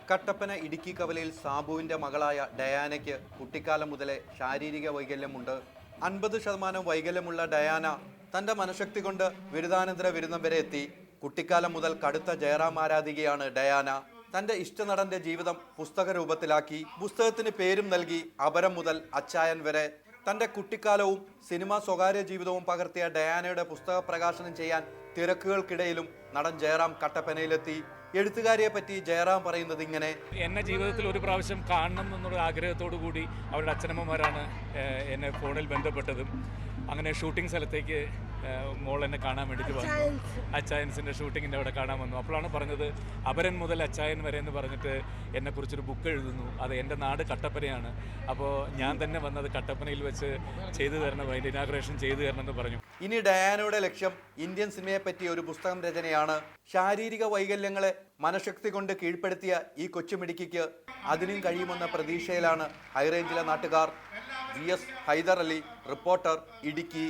കട്ടപ്പന ഇടുക്കി കവലയിൽ സാബുവിന്റെ മകളായ ഡയാനയ്ക്ക് കുട്ടിക്കാലം മുതലേ ശാരീരിക വൈകല്യമുണ്ട്. 50% വൈകല്യമുള്ള ഡയാന തന്റെ മനഃശക്തി കൊണ്ട് ബിരുദാനന്തര ബിരുദം വരെ എത്തി. കുട്ടിക്കാലം മുതൽ കടുത്ത ജയറാം ആരാധികയാണ് ഡയാന. തന്റെ ഇഷ്ടനടന്റെ ജീവിതം പുസ്തക രൂപത്തിലാക്കി. പുസ്തകത്തിന് പേരും നൽകി. അപരം മുതൽ അച്ചായൻ വരെ. തന്റെ കുട്ടിക്കാലവും സിനിമ സ്വകാര്യ ജീവിതവും പകർത്തിയ ഡയാനയുടെ പുസ്തക പ്രകാശനം ചെയ്യാൻ തിരക്കുകൾക്കിടയിലും നടൻ ജയറാം കട്ടപ്പനയിലെത്തി. എഴുത്തുകാരിയെ പറ്റി ജയറാം പറയുന്നത് ഇങ്ങനെ: എന്നെ ജീവിതത്തിൽ ഒരു പ്രാവശ്യം കാണണം എന്നുള്ള ആഗ്രഹത്തോടു കൂടി അവരുടെ അച്ഛനമ്മമാരാണ് എന്നെ ഫോണിൽ ബന്ധപ്പെട്ടതും. അങ്ങനെ ഷൂട്ടിംഗ് സ്ഥലത്തേക്ക് മോൾ എന്നെ കാണാൻ വേണ്ടിയിട്ട് വന്നു. അച്ചായൻസിൻ്റെ ഷൂട്ടിങ്ങിൻ്റെ അവിടെ കാണാൻ വന്നു. അപ്പോഴാണ് പറഞ്ഞത് അപരൻ മുതൽ അച്ചായൻ വരെ എന്ന് പറഞ്ഞിട്ട് എന്നെക്കുറിച്ചൊരു ബുക്ക് എഴുതുന്നു. അത് എൻ്റെ നാട് കട്ടപ്പനയാണ്. അപ്പോൾ ഞാൻ തന്നെ വന്നത് കട്ടപ്പനയിൽ വെച്ച് ചെയ്തു തരണം, അതിൻ്റെ ഇനാഗ്രേഷൻ ചെയ്തു തരണം എന്ന് പറഞ്ഞു. ഇനി ഡയാനയുടെ ലക്ഷ്യം ഇന്ത്യൻ സിനിമയെ പറ്റിയ ഒരു പുസ്തകം രചനയാണ്. ശാരീരിക വൈകല്യങ്ങളെ മനഃശക്തി കൊണ്ട് കീഴ്പ്പെടുത്തിയ ഈ കൊച്ചുമിടുക്കിക്ക് അതിനും കഴിയുമെന്ന പ്രതീക്ഷയിലാണ് ഹൈറേഞ്ചിലെ നാട്ടുകാർ. GS Haidar Ali, reporter, Idukki.